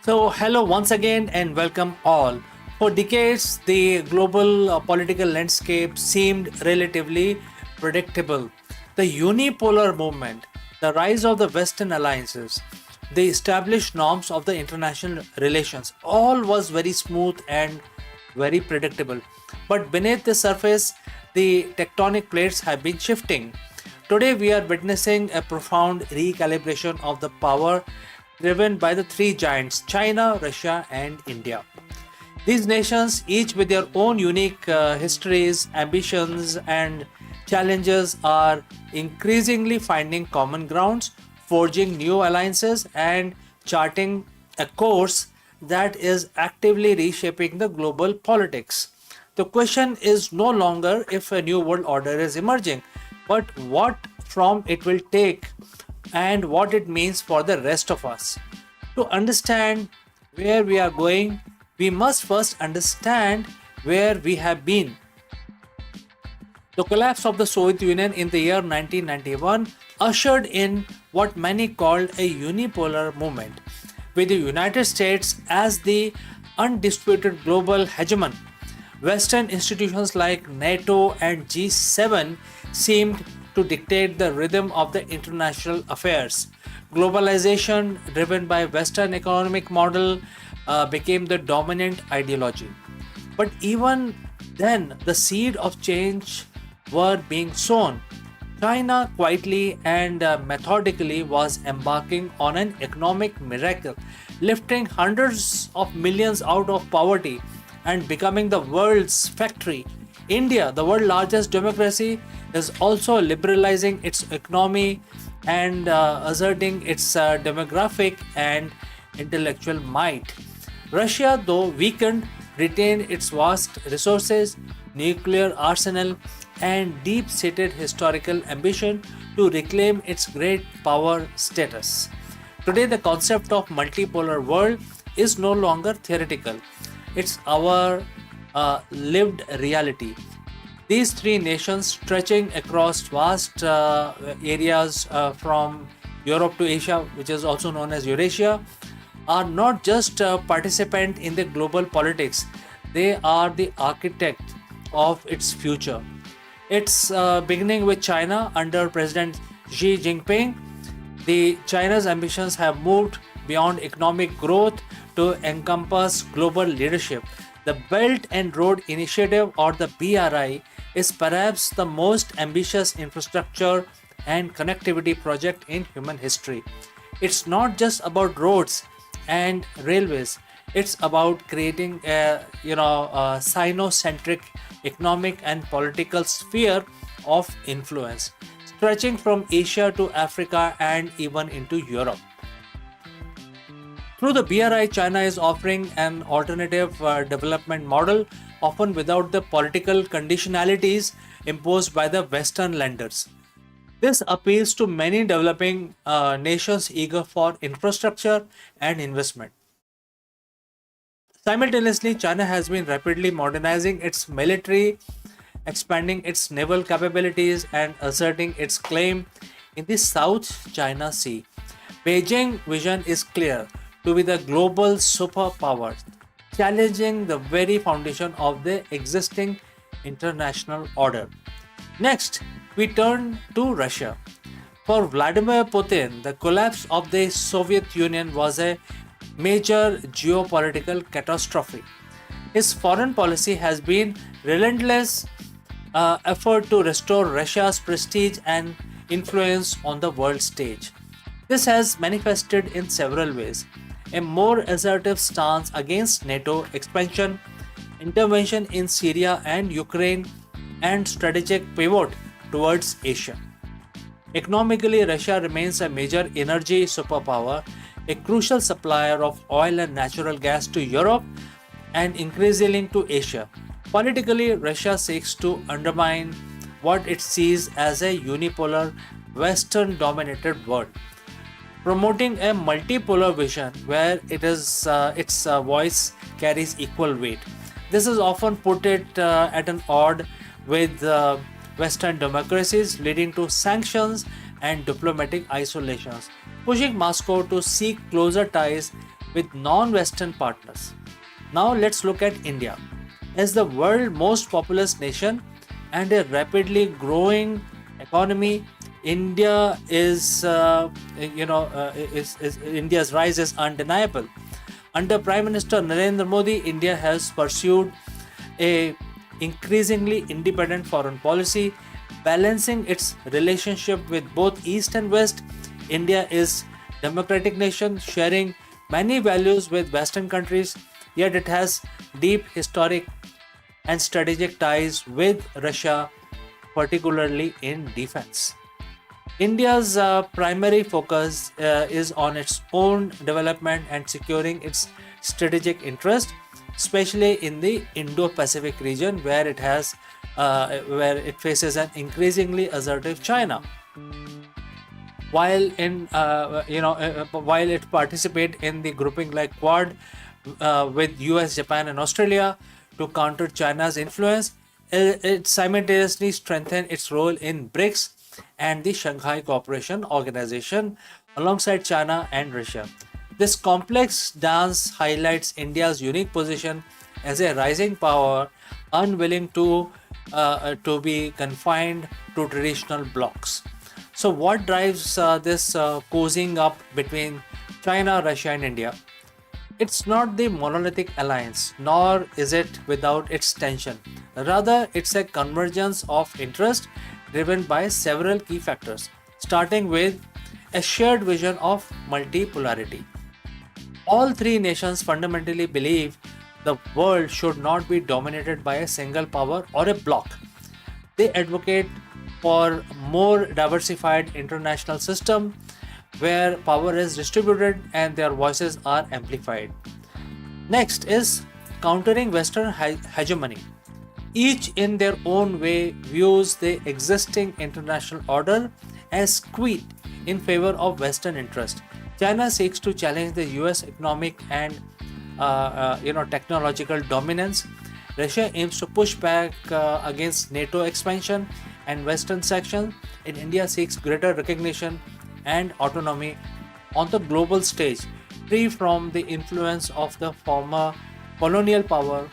So, hello once again and welcome all. For decades, the global political landscape seemed relatively predictable. The unipolar movement, the rise of the Western alliances, the established norms of the international relations, all was very smooth and very predictable. But beneath the surface, the tectonic plates have been shifting. Today, we are witnessing a profound recalibration of the power driven by the three giants China, Russia, and India. These nations, each with their own unique histories, ambitions, and challenges, are increasingly finding common grounds, forging new alliances, and charting a course that is actively reshaping the global politics. The question is no longer if a new world order is emerging, but what from it will take and what it means for the rest of us. To understand where we are going, we must first understand where we have been. The collapse of the Soviet Union in the year 1991 ushered in what many called a unipolar movement, with the United States as the undisputed global hegemon. Western institutions like NATO and G7 seemed to dictate the rhythm of the international affairs. Globalization, driven by Western economic model, became the dominant ideology. But even then, the seed of change were being sown. China quietly and methodically was embarking on an economic miracle, lifting hundreds of millions out of poverty and becoming the world's factory. India, the world's largest democracy, is also liberalizing its economy and asserting its demographic and intellectual might. Russia, though weakened, retained its vast resources, nuclear arsenal, and deep seated historical ambition to reclaim its great power status. Today, the concept of multipolar world is no longer theoretical. It's our lived reality. These three nations, stretching across vast areas from Europe to Asia, which is also known as Eurasia, are not just participant in the global politics; they are the architect of its future. It's beginning with China under President Xi Jinping. The China's ambitions have moved beyond economic growth to encompass global leadership. The Belt and Road Initiative, or the BRI, is perhaps the most ambitious infrastructure and connectivity project in human history. It's not just about roads and railways. It's about creating a sino-centric economic and political sphere of influence, stretching from Asia to Africa and even into Europe. Through the BRI, China is offering an alternative development model, often without the political conditionalities imposed by the Western lenders. This appeals to many developing nations eager for infrastructure and investment. Simultaneously, China has been rapidly modernizing its military, expanding its naval capabilities, and asserting its claim in the South China Sea. Beijing's vision is clear to be the global superpower, challenging the very foundation of the existing international order. Next, we turn to Russia. For Vladimir Putin, the collapse of the Soviet Union was a major geopolitical catastrophe. His foreign policy has been relentless effort to restore Russia's prestige and influence on the world stage. This has manifested in several ways: a more assertive stance against NATO expansion, intervention in Syria and Ukraine, and strategic pivot towards Asia. Economically, Russia remains a major energy superpower, a crucial supplier of oil and natural gas to Europe and increasingly to Asia. Politically, Russia seeks to undermine what it sees as a unipolar, Western dominated world, promoting a multipolar vision where its voice carries equal weight. This is often put it at an odd with Western democracies, leading to sanctions and diplomatic isolations, pushing Moscow to seek closer ties with non-Western partners. Now let's look at India. As the world's most populous nation and a rapidly growing economy, India is India's rise is undeniable. Under Prime Minister Narendra Modi, India has pursued a increasingly independent foreign policy, balancing its relationship with both East and West. India is democratic nation sharing many values with Western countries, yet it has deep historic and strategic ties with Russia, particularly in defense. India's primary focus is on its own development and securing its strategic interest, especially in the Indo-Pacific region, where it faces an increasingly assertive China. While it participate in the grouping like Quad with US, Japan, and Australia to counter China's influence, it simultaneously strengthened its role in BRICS and the Shanghai Cooperation Organization alongside China and Russia. This complex dance highlights India's unique position as a rising power, unwilling to be confined to traditional blocs. So, what drives this cozying up between China, Russia, and India? It's not the monolithic alliance, nor is it without its tension. Rather, it's a convergence of interest driven by several key factors, starting with a shared vision of multipolarity. All three nations fundamentally believe the world should not be dominated by a single power or a bloc. They advocate for more diversified international system where power is distributed and their voices are amplified. Next is countering Western hegemony. Each in their own way views the existing international order as squeezed in favor of Western interest. China seeks to challenge the US economic and technological dominance. Russia aims to push back against NATO expansion and Western section, and India seeks greater recognition and autonomy on the global stage, free from the influence of the former colonial power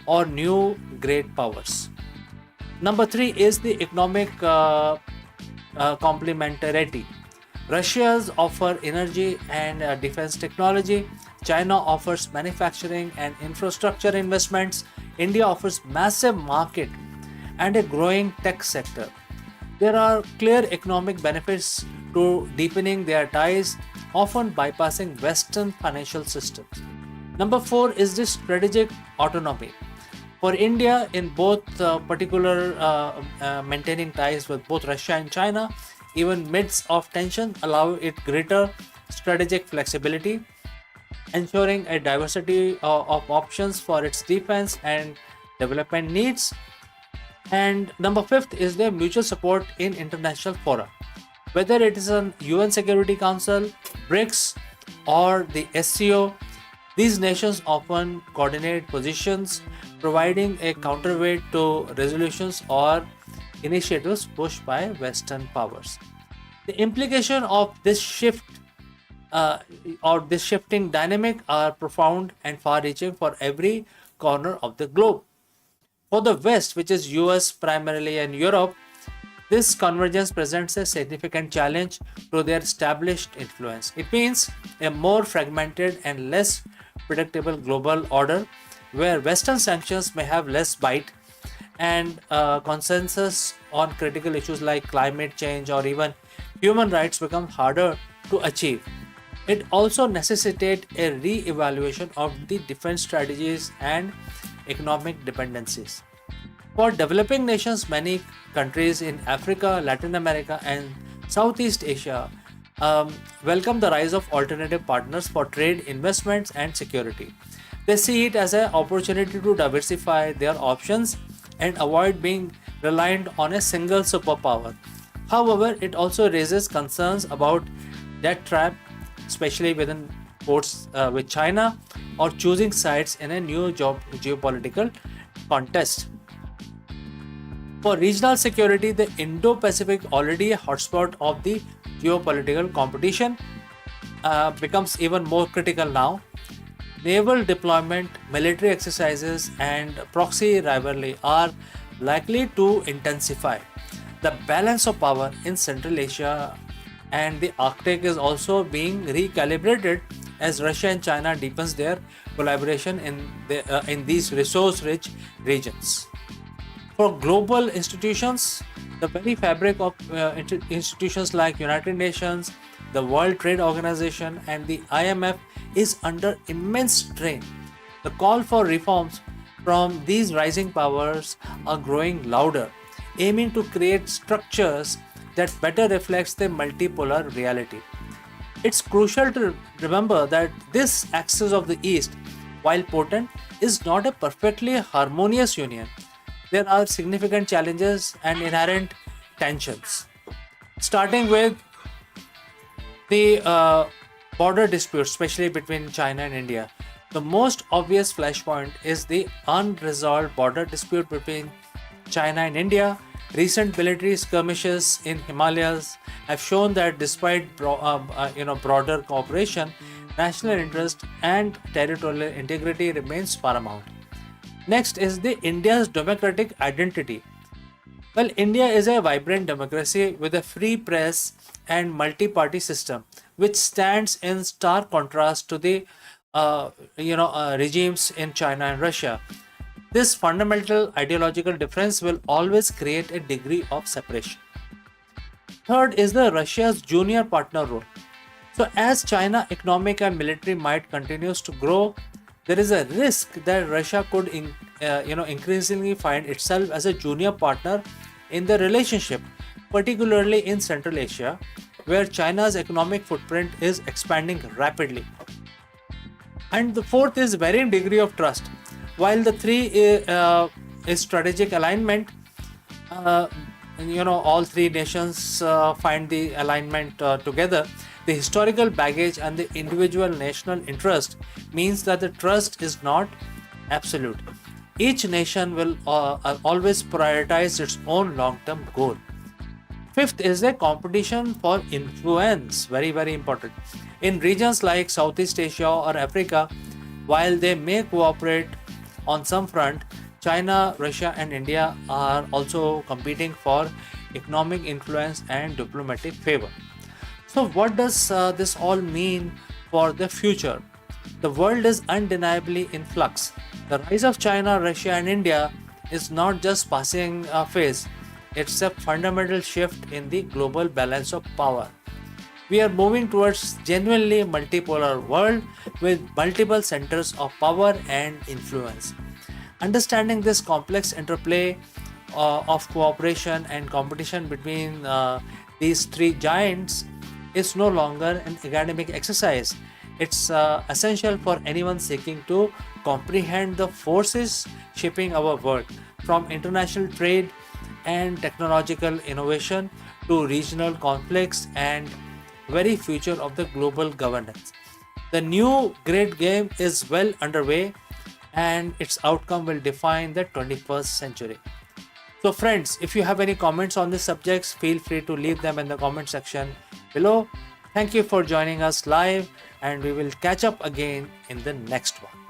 or new great powers. Number three is the economic complementarity. Russia's offer energy and defense technology. China offers manufacturing and infrastructure investments. India offers massive market and a growing tech sector. There are clear economic benefits to deepening their ties, often bypassing Western financial systems. Number four is the strategic autonomy. For India, in both maintaining ties with both Russia and China, even midst of tension, allow it greater strategic flexibility, ensuring a diversity of options for its defense and development needs. And number fifth is the mutual support in international fora. Whether it is an UN Security Council, BRICS, or the SCO, these nations often coordinate positions, providing a counterweight to resolutions or initiatives pushed by Western powers. The implication of this shift or this shifting dynamic are profound and far-reaching for every corner of the globe. For the West, which is US primarily and Europe, this convergence presents a significant challenge to their established influence. It means a more fragmented and less predictable global order where Western sanctions may have less bite and consensus on critical issues like climate change or even human rights become harder to achieve. It also necessitates a re-evaluation of the defense strategies and economic dependencies. For developing nations, many countries in Africa, Latin America, and Southeast Asia welcome the rise of alternative partners for trade, investments, and security. They see it as an opportunity to diversify their options and avoid being reliant on a single superpower. However, it also raises concerns about that trap, especially within ports with China or choosing sides in a new geopolitical contest. For regional security, the Indo-Pacific, already a hotspot of the geopolitical competition, becomes even more critical now. Naval deployment, military exercises, and proxy rivalry are likely to intensify. The balance of power in Central Asia and the Arctic is also being recalibrated as Russia and China deepens their collaboration in these resource-rich regions. For global institutions, the very fabric of institutions like United Nations, the World Trade Organization, and the IMF is under immense strain. The call for reforms from these rising powers are growing louder, aiming to create structures that better reflects the multipolar reality. It's crucial to remember that this axis of the East, while potent, is not a perfectly harmonious union. There are significant challenges and inherent tensions. Starting with the border dispute, especially between China and India. The most obvious flashpoint is the unresolved border dispute between China and India. Recent military skirmishes in Himalayas have shown that despite broader cooperation, national interest and territorial integrity remains paramount. Next is the India's democratic identity. Well, India is a vibrant democracy with a free press and multi-party system, which stands in stark contrast to the regimes in China and Russia. This fundamental ideological difference will always create a degree of separation. Third is the Russia's junior partner role. So, as China economic and military might continues to grow, there is a risk that Russia could, increasingly find itself as a junior partner in the relationship, particularly in Central Asia, where China's economic footprint is expanding rapidly. And the fourth is varying degree of trust. While the three is strategic alignment, uh, all three nations find the alignment together. The historical baggage and the individual national interest means that the trust is not absolute. Each nation will always prioritize its own long-term goal. Fifth is a competition for influence, very, very important. In regions like Southeast Asia or Africa, while they may cooperate on some front, China, Russia, and India are also competing for economic influence and diplomatic favor. So, what does this all mean for the future? The world is undeniably in flux. The rise of China, Russia, and India is not just passing a phase, it's a fundamental shift in the global balance of power. We are moving towards genuinely multipolar world with multiple centers of power and influence. Understanding this complex interplay of cooperation and competition between these three giants is no longer an academic exercise. It's essential for anyone seeking to comprehend the forces shaping our world, from international trade and technological innovation to regional conflicts and very future of the global governance. The new great game is well underway and its outcome will define the 21st century. So, friends, if you have any comments on these subjects, feel free to leave them in the comment section below. Thank you for joining us live, and we will catch up again in the next one.